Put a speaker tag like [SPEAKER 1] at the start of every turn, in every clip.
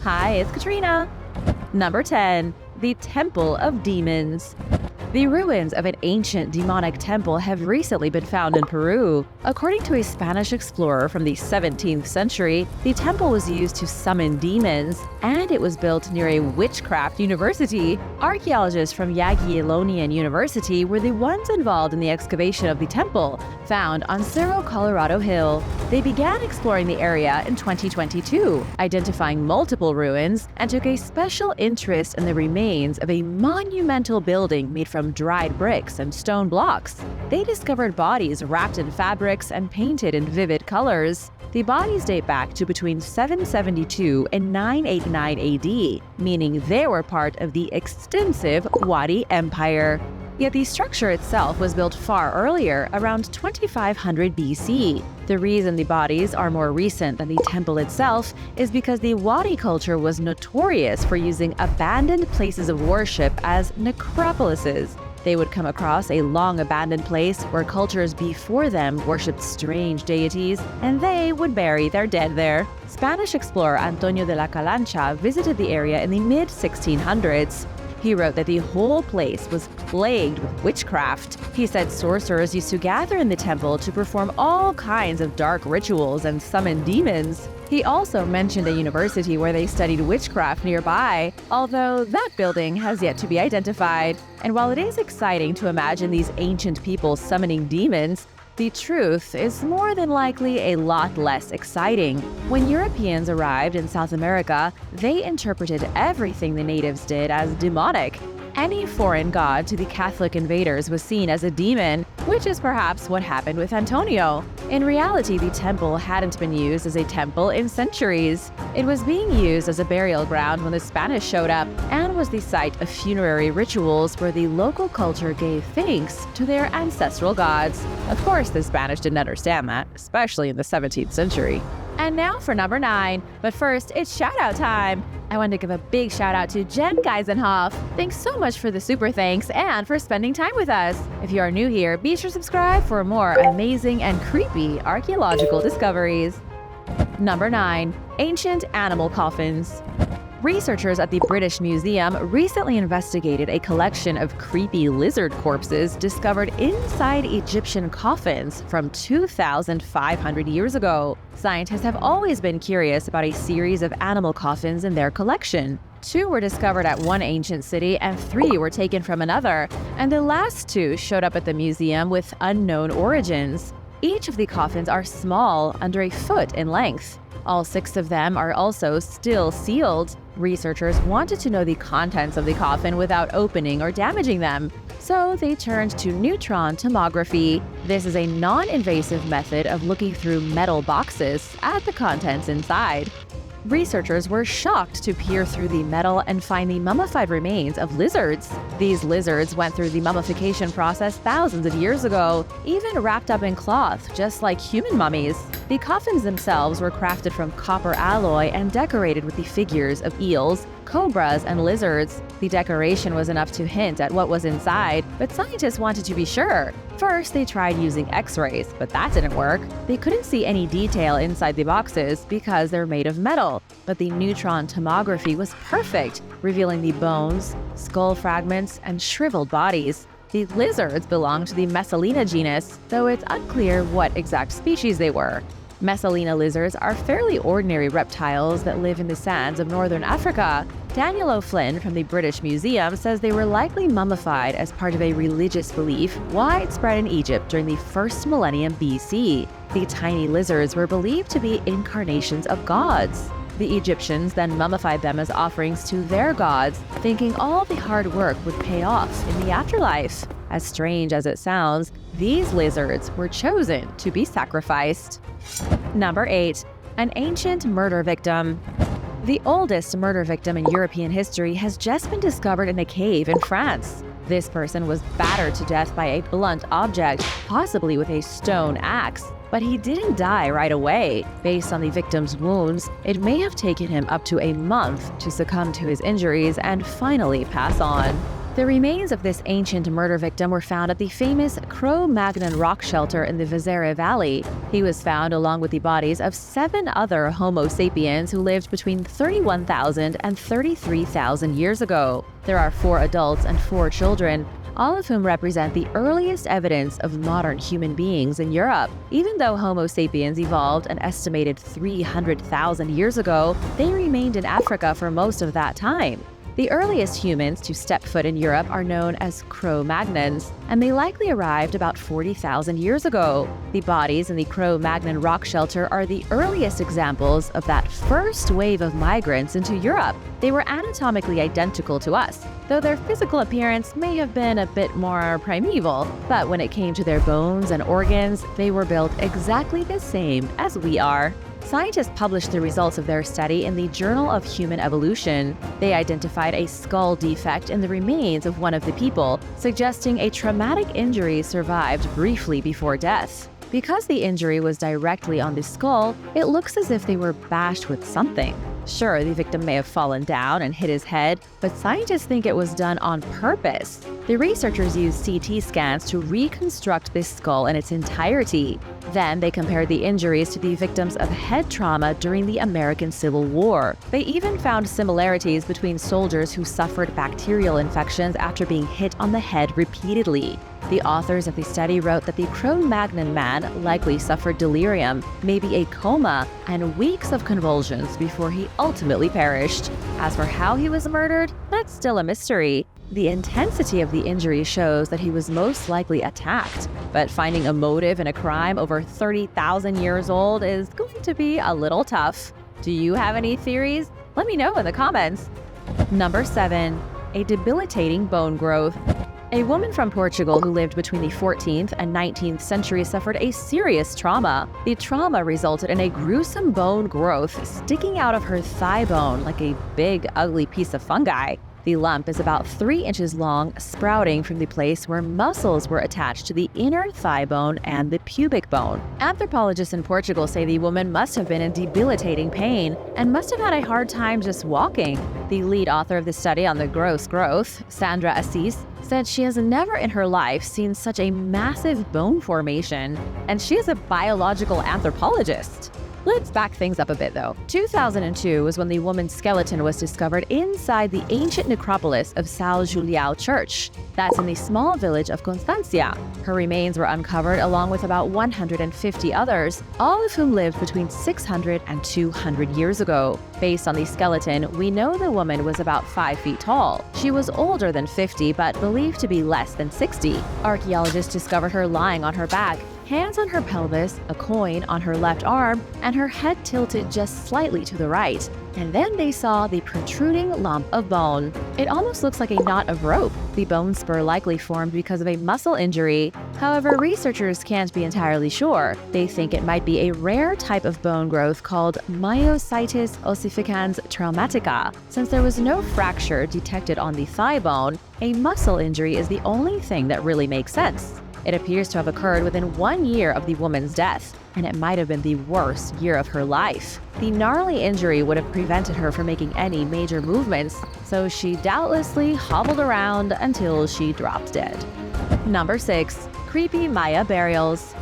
[SPEAKER 1] Hi, it's Katrina. Number 10. The Temple of Demons. The ruins of an ancient demonic temple have recently been found in Peru. According to a Spanish explorer from the 17th century, the temple was used to summon demons, and it was built near a witchcraft university. Archaeologists from Jagiellonian University were the ones involved in the excavation of the temple, found on Cerro Colorado Hill. They began exploring the area in 2022, identifying multiple ruins, and took a special interest in the remains of a monumental building made from dried bricks and stone blocks. They discovered bodies wrapped in fabrics and painted in vivid colors. The bodies date back to between 772 and 989 AD, meaning they were part of the extensive Wadi Empire. Yet the structure itself was built far earlier, around 2500 BC. The reason the bodies are more recent than the temple itself is because the Wadi culture was notorious for using abandoned places of worship as necropolises. They would come across a long abandoned place where cultures before them worshipped strange deities, and they would bury their dead there. Spanish explorer Antonio de la Calancha visited the area in the mid-1600s. He wrote that the whole place was plagued with witchcraft. He said sorcerers used to gather in the temple to perform all kinds of dark rituals and summon demons. He also mentioned a university where they studied witchcraft nearby, although that building has yet to be identified. And while it is exciting to imagine these ancient people summoning demons, the truth is more than likely a lot less exciting. When Europeans arrived in South America, they interpreted everything the natives did as demonic. Any foreign god to the Catholic invaders was seen as a demon, which is perhaps what happened with Antonio. In reality, the temple hadn't been used as a temple in centuries. It was being used as a burial ground when the Spanish showed up, and was the site of funerary rituals where the local culture gave thanks to their ancestral gods. Of course, the Spanish didn't understand that, especially in the 17th century. And now for number 9. But first, it's shout-out time. I want to give a big shout-out to Jen Geisenhoff. Thanks so much for the super thanks and for spending time with us. If you are new here, be sure to subscribe for more amazing and creepy archaeological discoveries. Number 9. Ancient animal coffins. Researchers at the British Museum recently investigated a collection of creepy lizard corpses discovered inside Egyptian coffins from 2,500 years ago. Scientists have always been curious about a series of animal coffins in their collection. 2 were discovered at one ancient city and 3 were taken from another, and the last 2 showed up at the museum with unknown origins. Each of the coffins are small, under a foot in length. All 6 of them are also still sealed. Researchers wanted to know the contents of the coffin without opening or damaging them, so they turned to neutron tomography. This is a non-invasive method of looking through metal boxes at the contents inside. Researchers were shocked to peer through the metal and find the mummified remains of lizards. These lizards went through the mummification process thousands of years ago, even wrapped up in cloth, just like human mummies. The coffins themselves were crafted from copper alloy and decorated with the figures of eels, cobras, and lizards. The decoration was enough to hint at what was inside, but scientists wanted to be sure. First, they tried using X-rays, but that didn't work. They couldn't see any detail inside the boxes because they're made of metal. But the neutron tomography was perfect, revealing the bones, skull fragments, and shriveled bodies. The lizards belong to the Messalina genus, though it's unclear what exact species they were. Messalina lizards are fairly ordinary reptiles that live in the sands of northern Africa. Daniel O'Flynn from the British Museum says they were likely mummified as part of a religious belief widespread in Egypt during the first millennium BC. The tiny lizards were believed to be incarnations of gods. The Egyptians then mummified them as offerings to their gods, thinking all the hard work would pay off in the afterlife. As strange as it sounds, these lizards were chosen to be sacrificed. Number 8. An ancient murder victim. The oldest murder victim in European history has just been discovered in a cave in France. This person was battered to death by a blunt object, possibly with a stone axe. But he didn't die right away. Based on the victim's wounds, it may have taken him up to a month to succumb to his injuries and finally pass on. The remains of this ancient murder victim were found at the famous Cro-Magnon rock shelter in the Vizera Valley. He was found along with the bodies of 7 other Homo sapiens who lived between 31,000 and 33,000 years ago. There are 4 adults and 4 children, all of whom represent the earliest evidence of modern human beings in Europe. Even though Homo sapiens evolved an estimated 300,000 years ago, they remained in Africa for most of that time. The earliest humans to step foot in Europe are known as Cro-Magnons, and they likely arrived about 40,000 years ago. The bodies in the Cro-Magnon rock shelter are the earliest examples of that first wave of migrants into Europe. They were anatomically identical to us, though their physical appearance may have been a bit more primeval. But when it came to their bones and organs, they were built exactly the same as we are. Scientists published the results of their study in the Journal of Human Evolution. They identified a skull defect in the remains of one of the people, suggesting a traumatic injury survived briefly before death. Because the injury was directly on the skull, it looks as if they were bashed with something. Sure, the victim may have fallen down and hit his head, but scientists think it was done on purpose. The researchers used CT scans to reconstruct this skull in its entirety. Then they compared the injuries to the victims of head trauma during the American Civil War. They even found similarities between soldiers who suffered bacterial infections after being hit on the head repeatedly. The authors of the study wrote that the Cro-Magnon man likely suffered delirium, maybe a coma, and weeks of convulsions before he ultimately perished. As for how he was murdered, that's still a mystery. The intensity of the injury shows that he was most likely attacked, but finding a motive in a crime over 30,000 years old is going to be a little tough. Do you have any theories? Let me know in the comments. Number 7. A debilitating bone growth. A woman from Portugal who lived between the 14th and 19th centuries suffered a serious trauma. The trauma resulted in a gruesome bone growth sticking out of her thigh bone like a big, ugly piece of fungi. The lump is about 3 inches long, sprouting from the place where muscles were attached to the inner thigh bone and the pubic bone. Anthropologists in Portugal say the woman must have been in debilitating pain and must have had a hard time just walking. The lead author of the study on the gross growth, Sandra Assis, said she has never in her life seen such a massive bone formation, and she is a biological anthropologist. Let's back things up a bit though. 2002 was when the woman's skeleton was discovered inside the ancient necropolis of São Julião Church. That's in the small village of Constancia. Her remains were uncovered along with about 150 others, all of whom lived between 600 and 200 years ago. Based on the skeleton, we know the woman was about 5 feet tall. She was older than 50, but believed to be less than 60. Archaeologists discovered her lying on her back, hands on her pelvis, a coin on her left arm, and her head tilted just slightly to the right. And then they saw the protruding lump of bone. It almost looks like a knot of rope. The bone spur likely formed because of a muscle injury. However, researchers can't be entirely sure. They think it might be a rare type of bone growth called myositis ossificans traumatica. Since there was no fracture detected on the thigh bone, a muscle injury is the only thing that really makes sense. It appears to have occurred within 1 year of the woman's death, and it might have been the worst year of her life. The gnarly injury would have prevented her from making any major movements, so she doubtlessly hobbled around until she dropped dead. Number 6. Creepy Maya burials.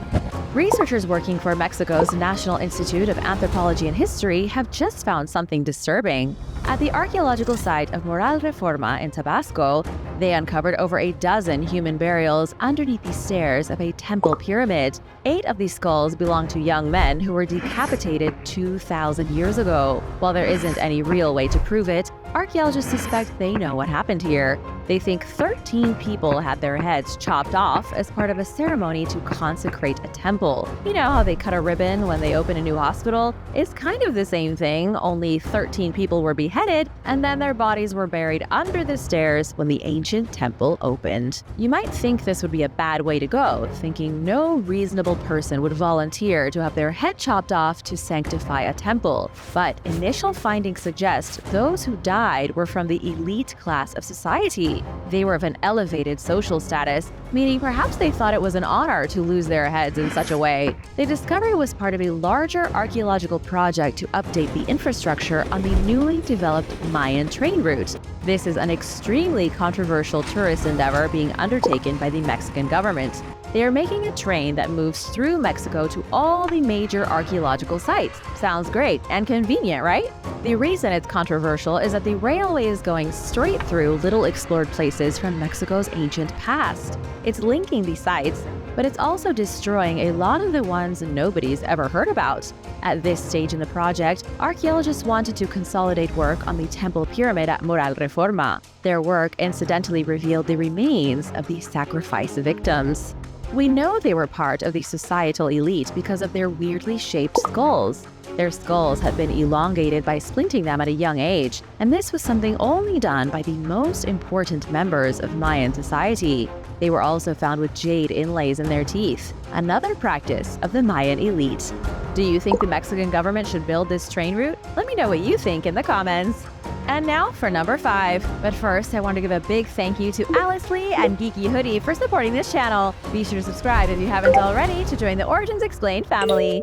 [SPEAKER 1] Researchers working for Mexico's National Institute of Anthropology and History have just found something disturbing. At the archaeological site of Moral Reforma in Tabasco, they uncovered over a dozen human burials underneath the stairs of a temple pyramid. 8 of these skulls belong to young men who were decapitated 2,000 years ago. While there isn't any real way to prove it, archaeologists suspect they know what happened here. They think 13 people had their heads chopped off as part of a ceremony to consecrate a temple. You know how they cut a ribbon when they open a new hospital? It's kind of the same thing, only 13 people were beheaded, and then their bodies were buried under the stairs when the ancient temple opened. You might think this would be a bad way to go, thinking no reasonable person would volunteer to have their head chopped off to sanctify a temple. But initial findings suggest those who died were from the elite class of society. They were of an elevated social status, meaning perhaps they thought it was an honor to lose their heads in such a way. The discovery was part of a larger archaeological project to update the infrastructure on the newly developed Mayan trade route. This is an extremely controversial tourist endeavor being undertaken by the Mexican government. They are making a train that moves through Mexico to all the major archaeological sites. Sounds great and convenient, right? The reason it's controversial is that the railway is going straight through little explored places from Mexico's ancient past. It's linking these sites, but it's also destroying a lot of the ones nobody's ever heard about. At this stage in the project, archaeologists wanted to consolidate work on the temple pyramid at Moral Reforma. Their work incidentally revealed the remains of the sacrifice victims. We know they were part of the societal elite because of their weirdly shaped skulls. Their skulls had been elongated by splinting them at a young age, and this was something only done by the most important members of Mayan society. They were also found with jade inlays in their teeth, another practice of the Mayan elite. Do you think the Mexican government should build this train route? Let me know what you think in the comments. And now for number 5. But first, I want to give a big thank you to Alice Lee and Geeky Hoodie for supporting this channel. Be sure to subscribe if you haven't already to join the Origins Explained family.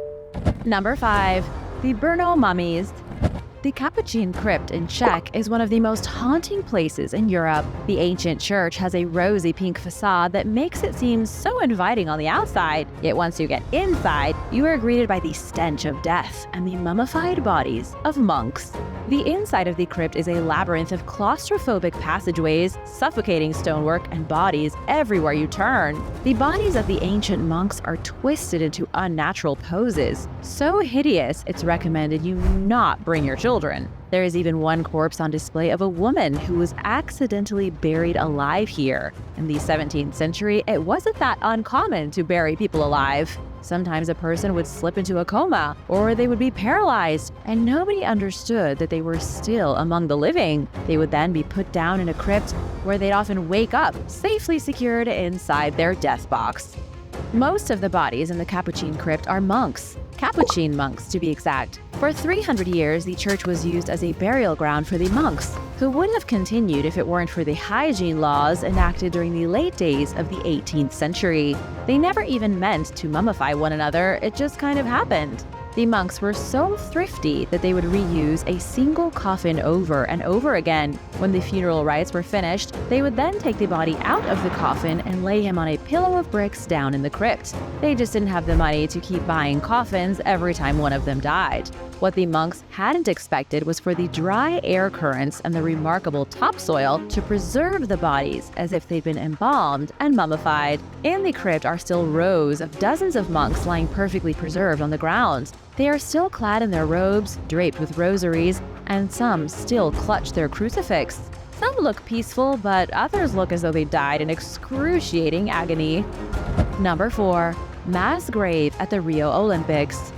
[SPEAKER 1] Number 5. The Bruno mummies. The Capuchin crypt in Czech is one of the most haunting places in Europe. The ancient church has a rosy pink facade that makes it seem so inviting on the outside. Yet once you get inside, you are greeted by the stench of death and the mummified bodies of monks. The inside of the crypt is a labyrinth of claustrophobic passageways, suffocating stonework, and bodies everywhere you turn. The bodies of the ancient monks are twisted into unnatural poses. So hideous, it's recommended you not bring your children. There is even one corpse on display of a woman who was accidentally buried alive here. In the 17th century, it wasn't that uncommon to bury people alive. Sometimes a person would slip into a coma, or they would be paralyzed, and nobody understood that they were still among the living. They would then be put down in a crypt where they'd often wake up, safely secured inside their death box. Most of the bodies in the Capuchin crypt are monks. Capuchin monks, to be exact. For 300 years, the church was used as a burial ground for the monks, who would have continued if it weren't for the hygiene laws enacted during the late days of the 18th century. They never even meant to mummify one another, it just kind of happened. The monks were so thrifty that they would reuse a single coffin over and over again. When the funeral rites were finished, they would then take the body out of the coffin and lay him on a pillow of bricks down in the crypt. They just didn't have the money to keep buying coffins every time one of them died. What the monks hadn't expected was for the dry air currents and the remarkable topsoil to preserve the bodies as if they'd been embalmed and mummified. In the crypt are still rows of dozens of monks lying perfectly preserved on the ground. They are still clad in their robes, draped with rosaries, and some still clutch their crucifix. Some look peaceful, but others look as though they died in excruciating agony. Number 4. Mass grave at the Rio Olympics.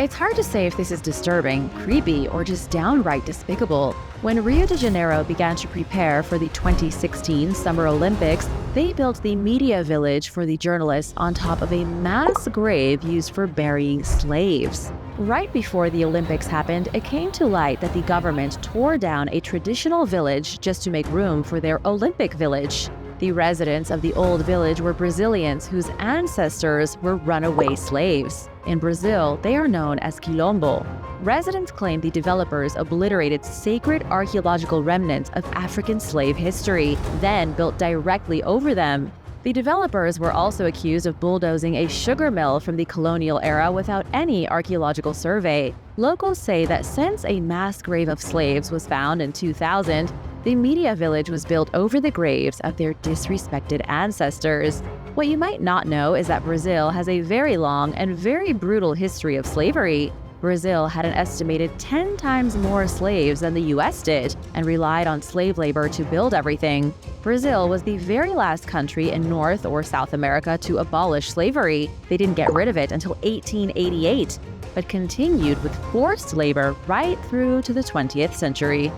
[SPEAKER 1] It's hard to say if this is disturbing, creepy, or just downright despicable. When Rio de Janeiro began to prepare for the 2016 Summer Olympics, they built the media village for the journalists on top of a mass grave used for burying slaves. Right before the Olympics happened, it came to light that the government tore down a traditional village just to make room for their Olympic village. The residents of the old village were Brazilians whose ancestors were runaway slaves. In Brazil, they are known as quilombo. Residents claim the developers obliterated sacred archaeological remnants of African slave history, then built directly over them. The developers were also accused of bulldozing a sugar mill from the colonial era without any archaeological survey. Locals say that since a mass grave of slaves was found in 2000, the media village was built over the graves of their disrespected ancestors. What you might not know is that Brazil has a very long and very brutal history of slavery. Brazil had an estimated 10 times more slaves than the US did and relied on slave labor to build everything. Brazil was the very last country in North or South America to abolish slavery. They didn't get rid of it until 1888, but continued with forced labor right through to the 20th century.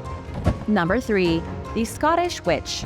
[SPEAKER 1] Number 3. The Scottish Witch.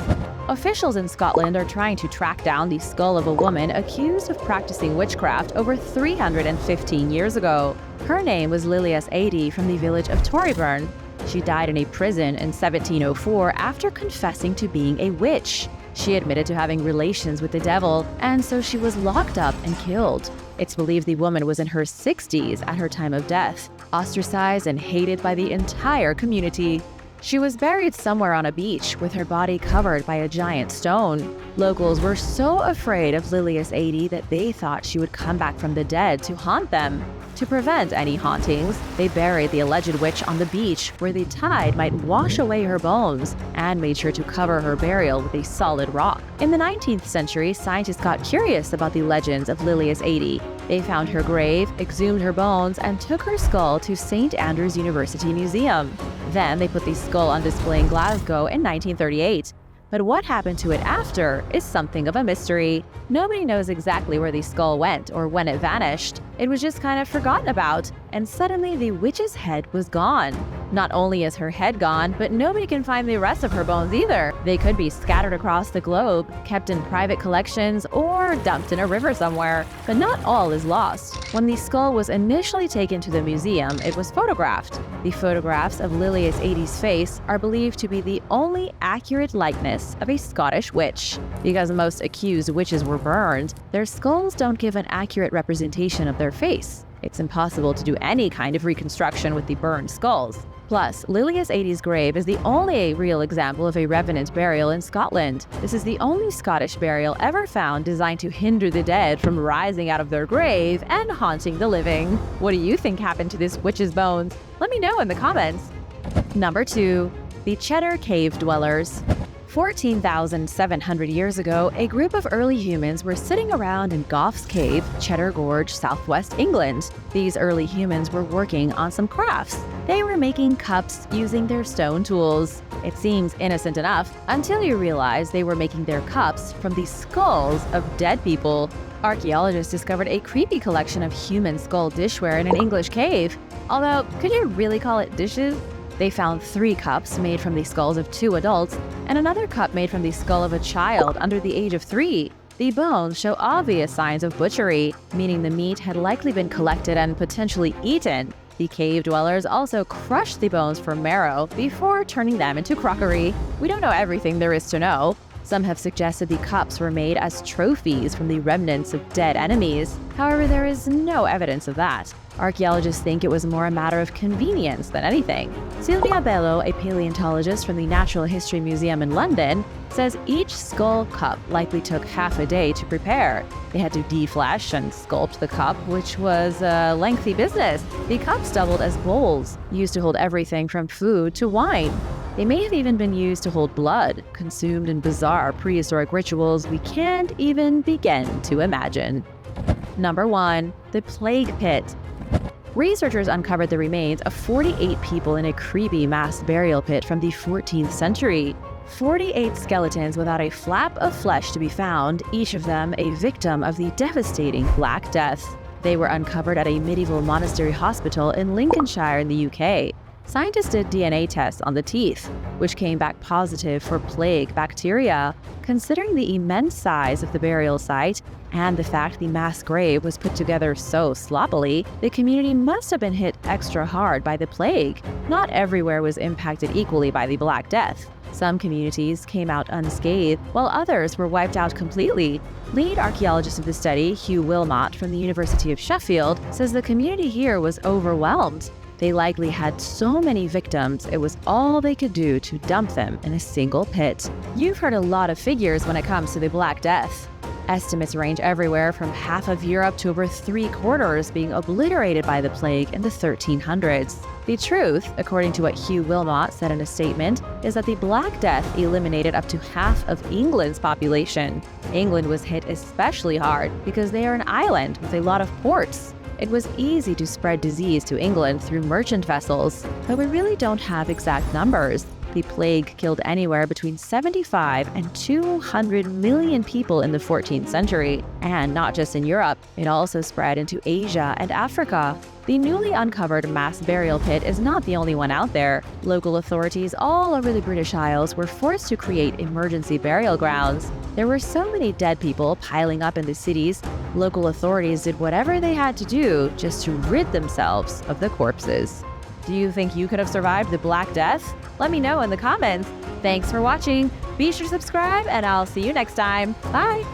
[SPEAKER 1] Officials in Scotland are trying to track down the skull of a woman accused of practicing witchcraft over 315 years ago. Her name was Lilias Adey from the village of Torryburn. She died in a prison in 1704 after confessing to being a witch. She admitted to having relations with the devil, and so she was locked up and killed. It's believed the woman was in her 60s at her time of death, ostracized and hated by the entire community. She was buried somewhere on a beach with her body covered by a giant stone. Locals were so afraid of Lilius 80 that they thought she would come back from the dead to haunt them. To prevent any hauntings, they buried the alleged witch on the beach where the tide might wash away her bones, and made sure to cover her burial with a solid rock. In the 19th century, scientists got curious about the legends of Lilius 80. They found her grave, exhumed her bones, and took her skull to St. Andrews University Museum. Then they put the skull on display in Glasgow in 1938. But what happened to it after is something of a mystery. Nobody knows exactly where the skull went or when it vanished. It was just kind of forgotten about, and suddenly the witch's head was gone. Not only is her head gone, but nobody can find the rest of her bones either. They could be scattered across the globe, kept in private collections, or dumped in a river somewhere. But not all is lost. When the skull was initially taken to the museum, it was photographed. The photographs of Lilius 80's face are believed to be the only accurate likeness of a Scottish witch. Because most accused witches were burned, their skulls don't give an accurate representation of their face. It's impossible to do any kind of reconstruction with the burned skulls. Plus, Lilius 80's grave is the only real example of a revenant burial in Scotland. This is the only Scottish burial ever found designed to hinder the dead from rising out of their grave and haunting the living. What do you think happened to this witch's bones? Let me know in the comments. Number 2. The Cheddar Cave Dwellers. 14,700 years ago, a group of early humans were sitting around in Gough's Cave, Cheddar Gorge, southwest England. These early humans were working on some crafts. They were making cups using their stone tools. It seems innocent enough until you realize they were making their cups from the skulls of dead people. Archaeologists discovered a creepy collection of human skull dishware in an English cave. Although, could you really call it dishes? They found 3 cups made from the skulls of 2 adults and another cup made from the skull of a child under the age of 3. The bones show obvious signs of butchery, meaning the meat had likely been collected and potentially eaten. The cave dwellers also crushed the bones for marrow before turning them into crockery. We don't know everything there is to know. Some have suggested the cups were made as trophies from the remnants of dead enemies. However, there is no evidence of that. Archaeologists think it was more a matter of convenience than anything. Silvia Bello, a paleontologist from the Natural History Museum in London, says each skull cup likely took half a day to prepare. They had to deflesh and sculpt the cup, which was a lengthy business. The cups doubled as bowls, used to hold everything from food to wine. They may have even been used to hold blood, consumed in bizarre prehistoric rituals we can't even begin to imagine. Number 1. The Plague Pit. Researchers uncovered the remains of 48 people in a creepy mass burial pit from the 14th century. 48 skeletons without a flap of flesh to be found, each of them a victim of the devastating Black Death. They were uncovered at a medieval monastery hospital in Lincolnshire in the UK. Scientists did DNA tests on the teeth, which came back positive for plague bacteria. Considering the immense size of the burial site and the fact the mass grave was put together so sloppily, the community must have been hit extra hard by the plague. Not everywhere was impacted equally by the Black Death. Some communities came out unscathed, while others were wiped out completely. Lead archaeologist of the study, Hugh Wilmot from the University of Sheffield, says the community here was overwhelmed. They likely had so many victims, it was all they could do to dump them in a single pit. You've heard a lot of figures when it comes to the Black Death. Estimates range everywhere from half of Europe to over 3/4 being obliterated by the plague in the 1300s. The truth, according to what Hugh Wilmot said in a statement, is that the Black Death eliminated up to half of England's population. England was hit especially hard because they are an island with a lot of ports. It was easy to spread disease to England through merchant vessels, but we really don't have exact numbers. The plague killed anywhere between 75 and 200 million people in the 14th century. And not just in Europe, it also spread into Asia and Africa. The newly uncovered mass burial pit is not the only one out there. Local authorities all over the British Isles were forced to create emergency burial grounds. There were so many dead people piling up in the cities, local authorities did whatever they had to do just to rid themselves of the corpses. Do you think you could have survived the Black Death? Let me know in the comments. Thanks for watching. Be sure to subscribe, and I'll see you next time. Bye!